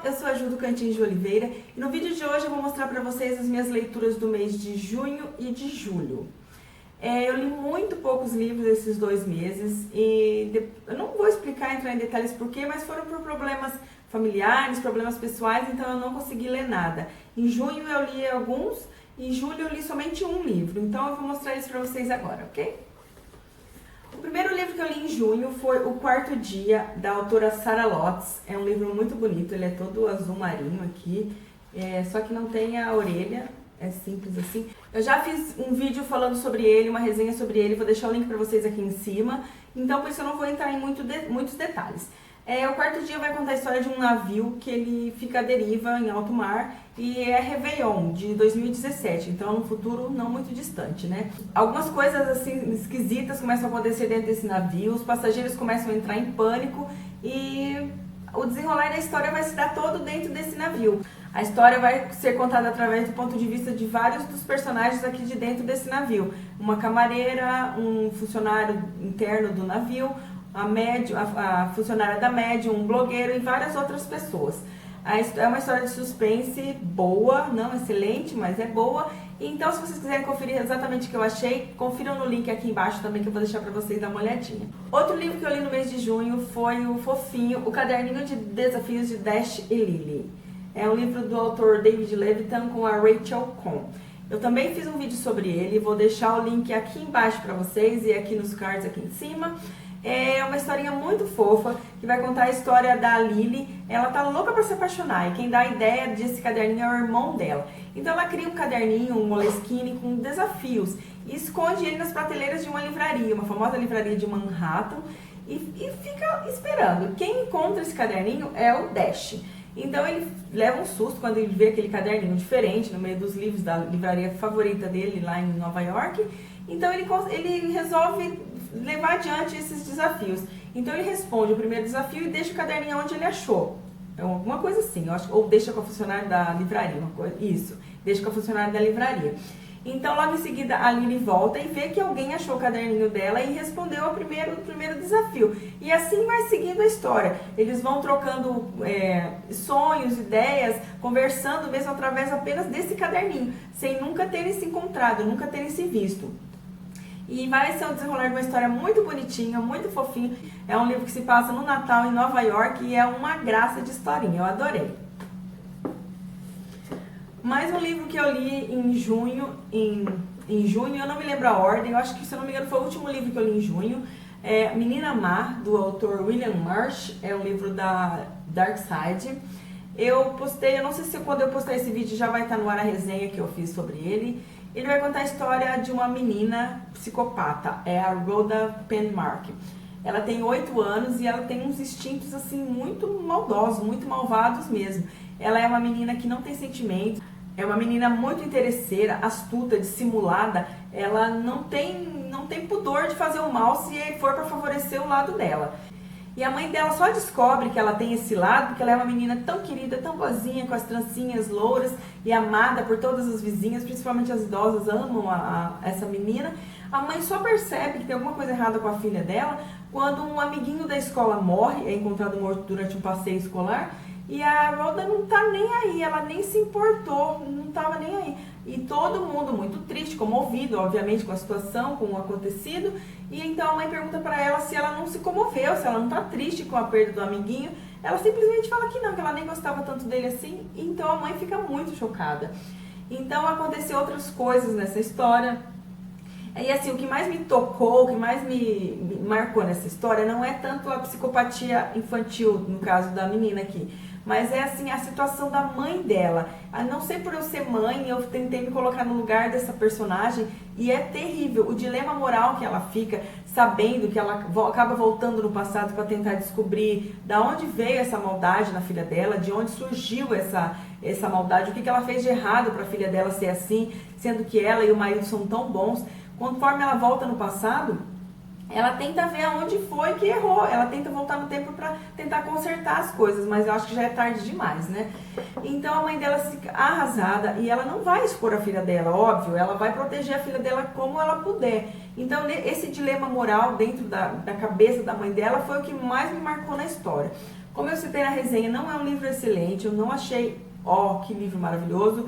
eu sou a Ju do Cantinho de Oliveira e no vídeo de hoje eu vou mostrar para vocês as minhas leituras do mês de junho e de julho. Eu li muito poucos livros esses 2 meses e eu não vou entrar em detalhes porquê, mas foram por problemas familiares, problemas pessoais, então eu não consegui ler nada. Em junho eu li alguns e em julho eu li somente um livro, então eu vou mostrar isso para vocês agora, ok? O primeiro livro que eu li em junho foi O Quarto Dia, da autora Sarah Lotz. É um livro muito bonito, ele é todo azul marinho aqui, só que não tem a orelha, é simples assim. Eu já fiz um vídeo falando sobre ele, uma resenha sobre ele, vou deixar o link para vocês aqui em cima, então por isso eu não vou entrar em muitos detalhes. O Quarto Dia vai contar a história de um navio que ele fica à deriva em alto mar e é Réveillon de 2017, então é um futuro não muito distante, né? Algumas coisas assim esquisitas começam a acontecer dentro desse navio, os passageiros começam a entrar em pânico e o desenrolar da história vai se dar todo dentro desse navio. A história vai ser contada através do ponto de vista de vários dos personagens aqui de dentro desse navio. Uma camareira, um funcionário interno do navio, a funcionária da médium, um blogueiro e várias outras pessoas. É uma história de suspense boa, não excelente, mas é boa. Então, se vocês quiserem conferir exatamente o que eu achei, confiram no link aqui embaixo também, que eu vou deixar para vocês dar uma olhadinha. Outro livro que eu li no mês de junho foi o fofinho, O Caderninho de Desafios de Dash e Lily. É um livro do autor David Levitan com a Rachel Cohn. Eu também fiz um vídeo sobre ele, vou deixar o link aqui embaixo para vocês e aqui nos cards aqui em cima. É uma historinha muito fofa, que vai contar a história da Lily. Ela tá louca para se apaixonar e quem dá a ideia desse caderninho é o irmão dela. Então ela cria um caderninho, um Moleskine com desafios e esconde ele nas prateleiras de uma livraria, uma famosa livraria de Manhattan, e fica esperando. Quem encontra esse caderninho é o Dash. Então ele leva um susto quando ele vê aquele caderninho diferente no meio dos livros da livraria favorita dele lá em Nova York. Então ele resolve levar adiante esses desafios. Então ele responde o primeiro desafio e deixa o caderninho onde ele achou. Alguma coisa assim, eu acho, ou deixa com a funcionária da livraria, isso, deixa com a funcionária da livraria. Então logo em seguida a Lily volta e vê que alguém achou o caderninho dela e respondeu ao primeiro desafio. E assim vai seguindo a história. Eles vão trocando sonhos, ideias, conversando mesmo através apenas desse caderninho, sem nunca terem se encontrado, nunca terem se visto. E vai ser um desenrolar de uma história muito bonitinha, muito fofinho. É um livro que se passa no Natal em Nova York e é uma graça de historinha, eu adorei. Mais um livro que eu li em junho, eu não me lembro a ordem, eu acho que, se eu não me engano, foi o último livro que eu li em junho. É Menina Má, do autor William Marsh, é um livro da Dark Side. Eu não sei se quando eu postar esse vídeo já vai estar no ar a resenha que eu fiz sobre ele. Ele vai contar a história de uma menina psicopata, é a Rhoda Penmark. Ela tem 8 anos e ela tem uns instintos assim muito maldosos, muito malvados mesmo. Ela é uma menina que não tem sentimentos, é uma menina muito interesseira, astuta, dissimulada. Ela não tem pudor de fazer o mal se for para favorecer o lado dela. E a mãe dela só descobre que ela tem esse lado porque ela é uma menina tão querida, tão boazinha, com as trancinhas louras e amada por todas as vizinhas, principalmente as idosas amam essa menina. A mãe só percebe que tem alguma coisa errada com a filha dela quando um amiguinho da escola morre, é encontrado morto durante um passeio escolar, e a Rhoda não tá nem aí, ela nem se importou, não tava nem aí. E todo mundo muito triste, comovido, obviamente, com a situação, com o acontecido. E então a mãe pergunta para ela se ela não se comoveu, se ela não tá triste com a perda do amiguinho. Ela simplesmente fala que não, que ela nem gostava tanto dele assim. Então a mãe fica muito chocada. Então aconteceu outras coisas nessa história. E assim, o que mais me tocou, o que mais me marcou nessa história não é tanto a psicopatia infantil, no caso da menina aqui, mas é assim, a situação da mãe dela. A não sei, por eu ser mãe, eu tentei me colocar no lugar dessa personagem e é terrível o dilema moral que ela fica, sabendo que ela acaba voltando no passado para tentar descobrir da onde veio essa maldade na filha dela, de onde surgiu essa maldade, o que ela fez de errado para a filha dela ser assim, sendo que ela e o marido são tão bons. Conforme ela volta no passado, ela tenta ver aonde foi que errou, ela tenta voltar no tempo para tentar consertar as coisas, mas eu acho que já é tarde demais, né? Então a mãe dela fica arrasada e ela não vai expor a filha dela, óbvio, ela vai proteger a filha dela como ela puder. Então esse dilema moral dentro da cabeça da mãe dela foi o que mais me marcou na história. Como eu citei na resenha, não é um livro excelente, eu não achei, ó, que livro maravilhoso,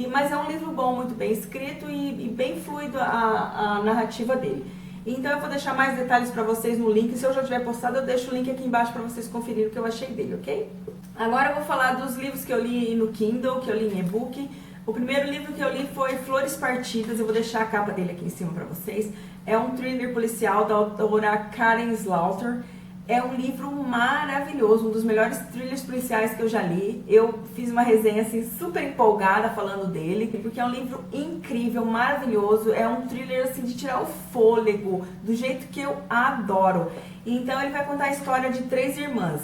mas é um livro bom, muito bem escrito e bem fluido a narrativa dele. Então eu vou deixar mais detalhes para vocês no link, se eu já tiver postado eu deixo o link aqui embaixo para vocês conferirem o que eu achei dele, ok? Agora eu vou falar dos livros que eu li no Kindle, que eu li em e-book. O primeiro livro que eu li foi Flores Partidas, eu vou deixar a capa dele aqui em cima para vocês. É um thriller policial da autora Karen Slaughter. É um livro maravilhoso, um dos melhores thrillers policiais que eu já li. Eu fiz uma resenha assim super empolgada falando dele, porque é um livro incrível, maravilhoso. É um thriller assim de tirar o fôlego, do jeito que eu adoro. Então ele vai contar a história de 3 irmãs.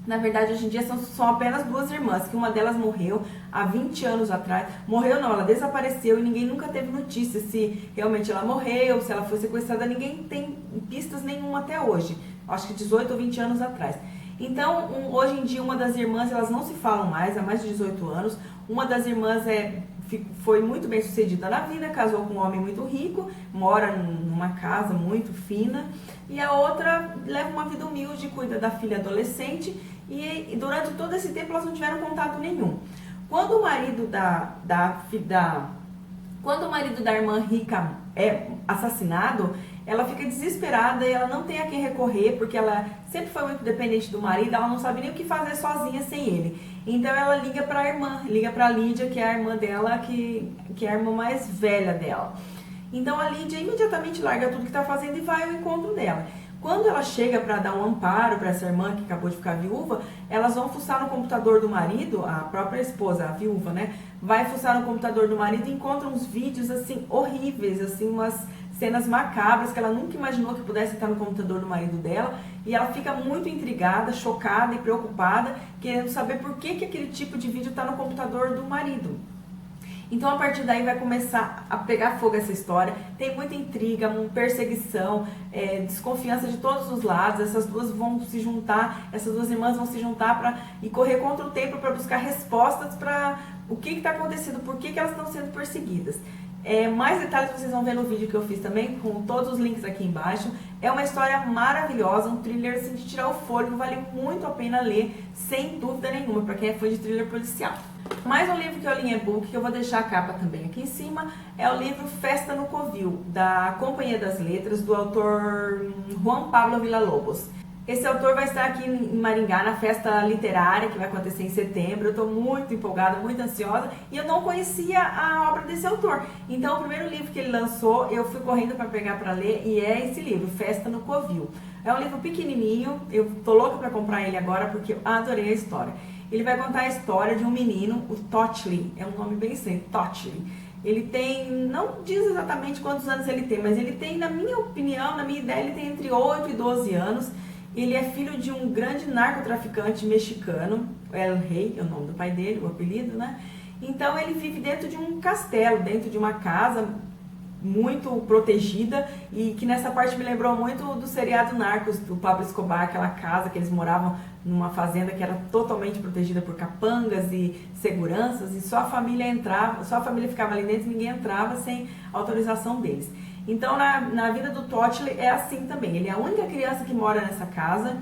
Na verdade, hoje em dia são apenas 2 irmãs, que uma delas morreu há 20 anos atrás. Morreu não, ela desapareceu e ninguém nunca teve notícia se realmente ela morreu, se ela foi sequestrada. Ninguém tem pistas nenhuma até hoje. Acho que 18 ou 20 anos atrás. Então, hoje em dia, uma das irmãs, elas não se falam mais, há mais de 18 anos. Uma das irmãs foi muito bem sucedida na vida, casou com um homem muito rico, mora numa casa muito fina. E a outra leva uma vida humilde, cuida da filha adolescente. E durante todo esse tempo, elas não tiveram contato nenhum. Quando o marido quando o marido da irmã rica é assassinado, ela fica desesperada e ela não tem a quem recorrer, porque ela sempre foi muito dependente do marido, ela não sabe nem o que fazer sozinha sem ele. Então ela liga para a irmã, liga para a Lídia, que é a irmã dela, que é a irmã mais velha dela. Então a Lídia imediatamente larga tudo que está fazendo e vai ao encontro dela. Quando ela chega para dar um amparo para essa irmã que acabou de ficar viúva, elas vão fuçar no computador do marido, a própria esposa, a viúva, né? Vai fuçar no computador do marido e encontra uns vídeos assim horríveis, assim umas cenas macabras que ela nunca imaginou que pudesse estar no computador do marido dela, e ela fica muito intrigada, chocada e preocupada, querendo saber por que aquele tipo de vídeo está no computador do marido. Então a partir daí vai começar a pegar fogo essa história, tem muita intriga, perseguição, desconfiança de todos os lados. Essas duas irmãs vão se juntar e correr contra o tempo para buscar respostas para o que está acontecendo, por que elas estão sendo perseguidas. Mais detalhes vocês vão ver no vídeo que eu fiz também, com todos os links aqui embaixo. É uma história maravilhosa, um thriller assim, de tirar o fôlego, vale muito a pena ler, sem dúvida nenhuma, para quem é fã de thriller policial. Mais um livro que eu li em e-book, que eu vou deixar a capa também aqui em cima, é o livro Festa no Covil, da Companhia das Letras, do autor Juan Pablo Villalobos. Esse autor vai estar aqui em Maringá na festa literária que vai acontecer em setembro. Eu estou muito empolgada, muito ansiosa, e eu não conhecia a obra desse autor. Então o primeiro livro que ele lançou, eu fui correndo para pegar para ler, e é esse livro, Festa no Covil. É um livro pequenininho, eu tô louca para comprar ele agora porque eu adorei a história. Ele vai contar a história de um menino, o Totli, é um nome bem simples, Totli. Ele tem, não diz exatamente quantos anos ele tem, mas ele tem, na minha opinião, na minha ideia, ele tem entre 8 e 12 anos. Ele é filho de um grande narcotraficante mexicano, El Rey, é o nome do pai dele, o apelido, né? Então ele vive dentro de um castelo, dentro de uma casa muito protegida, e que nessa parte me lembrou muito do seriado Narcos, do Pablo Escobar, aquela casa que eles moravam numa fazenda que era totalmente protegida por capangas e seguranças, e só a família entrava, só a família ficava ali dentro e ninguém entrava sem autorização deles. Então, na vida do Totli é assim também. Ele é a única criança que mora nessa casa.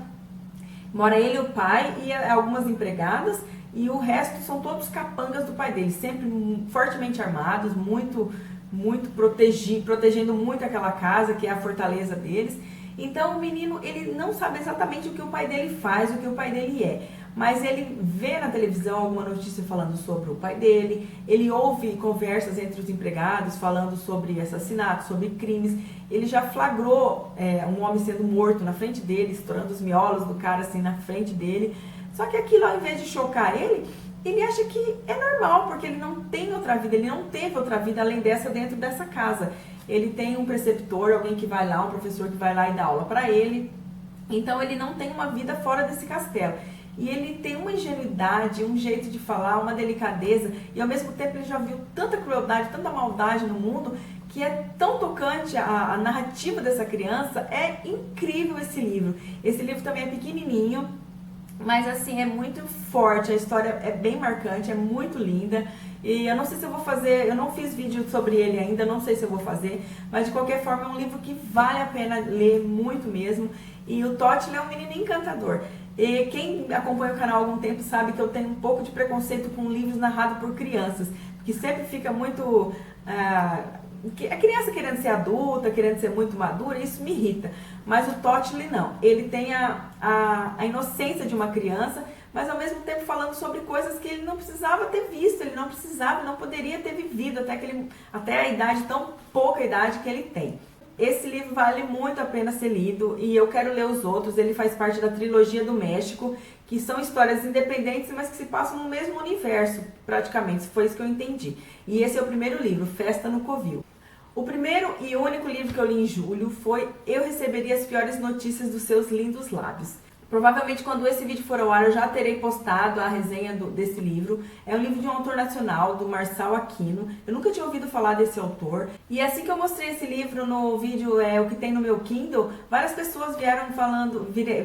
Mora ele, o pai e algumas empregadas. E o resto são todos capangas do pai dele. Sempre fortemente armados, muito protegendo muito aquela casa, que é a fortaleza deles. Então, o menino, ele não sabe exatamente o que o pai dele faz, o que o pai dele é. Mas ele vê na televisão alguma notícia falando sobre o pai dele, ele ouve conversas entre os empregados falando sobre assassinatos, sobre crimes. Ele já flagrou um homem sendo morto na frente dele, estourando os miolos do cara assim na frente dele. Só que aquilo, ao invés de chocar ele acha que é normal, porque ele não tem outra vida, ele não teve outra vida além dessa dentro dessa casa. Ele tem um preceptor, alguém que vai lá, um professor que vai lá e dá aula para ele. Então ele não tem uma vida fora desse castelo. E ele tem uma ingenuidade, um jeito de falar, uma delicadeza, e ao mesmo tempo ele já viu tanta crueldade, tanta maldade no mundo, que é tão tocante a narrativa dessa criança. É incrível esse livro. Esse livro também é pequenininho, mas assim, é muito forte, a história é bem marcante, é muito linda. E eu não sei se eu vou fazer, eu não fiz vídeo sobre ele ainda, não sei se eu vou fazer, mas de qualquer forma é um livro que vale a pena ler muito mesmo. E o Totli é um menino encantador. E quem acompanha o canal há algum tempo sabe que eu tenho um pouco de preconceito com livros narrados por crianças, porque sempre fica muito... a criança querendo ser adulta, querendo ser muito madura, isso me irrita. Mas o Totally não. Ele tem a inocência de uma criança, mas ao mesmo tempo falando sobre coisas que ele não precisava ter visto, ele não precisava, não poderia ter vivido até a idade, tão pouca idade que ele tem. Esse livro vale muito a pena ser lido e eu quero ler os outros. Ele faz parte da trilogia do México, que são histórias independentes, mas que se passam no mesmo universo, praticamente. Foi isso que eu entendi. E esse é o primeiro livro, Festa no Covil. O primeiro e único livro que eu li em julho foi Eu Receberia as Piores Notícias dos Seus Lindos Lábios. Provavelmente quando esse vídeo for ao ar eu já terei postado a resenha desse livro. É um livro de um autor nacional, do Marçal Aquino. Eu nunca tinha ouvido falar desse autor. E assim que eu mostrei esse livro no vídeo, o que tem no meu Kindle, várias pessoas vieram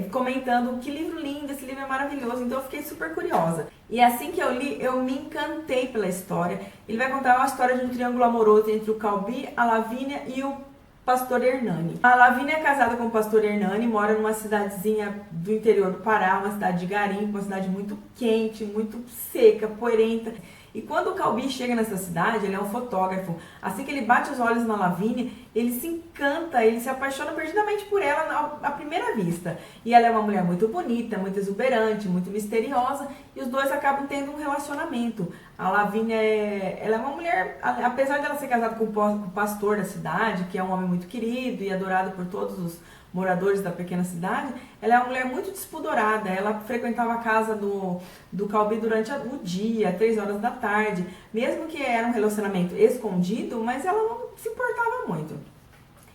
comentando que livro lindo, esse livro é maravilhoso. Então eu fiquei super curiosa. E assim que eu li, eu me encantei pela história. Ele vai contar uma história de um triângulo amoroso entre o Calbi, a Lavínia e o Pastor Hernani. A Lavínia é casada com o Pastor Hernani, mora numa cidadezinha do interior do Pará, uma cidade de garimpo, uma cidade muito quente, muito seca, poeirenta. E quando o Calbi chega nessa cidade, ele é um fotógrafo. Assim que ele bate os olhos na Lavínia, ele se encanta, ele se apaixona perdidamente por ela à primeira vista. E ela é uma mulher muito bonita, muito exuberante, muito misteriosa, e os dois acabam tendo um relacionamento. A Lavínia ela é uma mulher, apesar dela ser casada com o pastor da cidade, que é um homem muito querido e adorado por todos os moradores da pequena cidade, ela é uma mulher muito despudorada. Ela frequentava a casa do Calbi durante o dia, 3 horas da tarde, mesmo que era um relacionamento escondido, mas ela não se importava muito.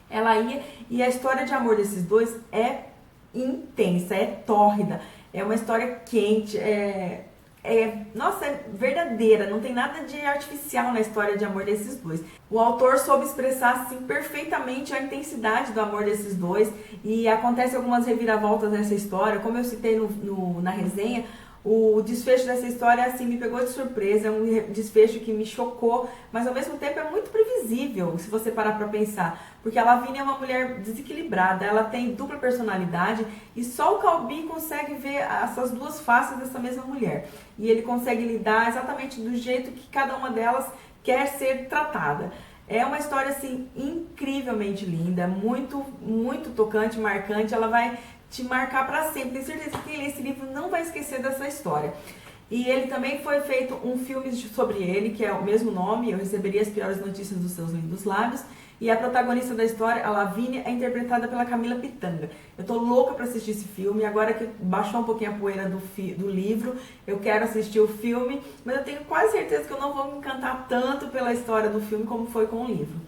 Ela ia, e a história de amor desses dois é intensa, é tórrida, é uma história quente, nossa, é verdadeira, não tem nada de artificial na história de amor desses dois. O autor soube expressar assim perfeitamente a intensidade do amor desses dois, e acontece algumas reviravoltas nessa história, como eu citei na resenha. O desfecho dessa história assim me pegou de surpresa, é um desfecho que me chocou, mas ao mesmo tempo é muito previsível, se você parar para pensar, porque a Lavínia é uma mulher desequilibrada, ela tem dupla personalidade e só o Calbi consegue ver essas duas faces dessa mesma mulher. E ele consegue lidar exatamente do jeito que cada uma delas quer ser tratada. É uma história assim incrivelmente linda, muito, muito tocante, marcante. Ela vai te marcar para sempre. Tenho certeza que quem lê esse livro não vai esquecer dessa história. E ele também foi feito um filme sobre ele, que é o mesmo nome, Eu Receberia as Piores Notícias dos Seus Lindos Lábios. E a protagonista da história, a Lavínia, é interpretada pela Camila Pitanga. Eu tô louca para assistir esse filme. Agora que baixou um pouquinho a poeira do livro, eu quero assistir o filme, mas eu tenho quase certeza que eu não vou me encantar tanto pela história do filme como foi com o livro.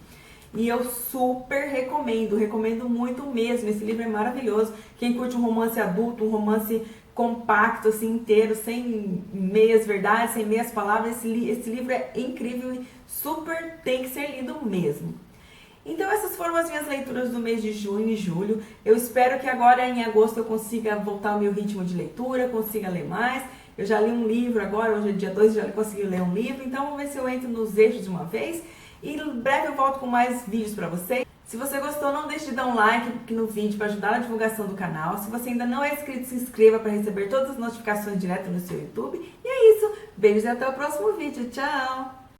E eu super recomendo muito mesmo. Esse livro é maravilhoso. Quem curte um romance adulto, um romance compacto, assim, inteiro, sem meias verdades, sem meias palavras, esse livro é incrível e super tem que ser lido mesmo. Então essas foram as minhas leituras do mês de junho e julho. Eu espero que agora em agosto eu consiga voltar ao meu ritmo de leitura, consiga ler mais. Eu já li um livro agora, hoje é dia 2, já consegui ler um livro, então vamos ver se eu entro nos eixos de uma vez. E em breve eu volto com mais vídeos pra vocês. Se você gostou, não deixe de dar um like aqui no vídeo para ajudar na divulgação do canal. Se você ainda não é inscrito, se inscreva para receber todas as notificações direto no seu YouTube. E é isso. Beijos e até o próximo vídeo. Tchau!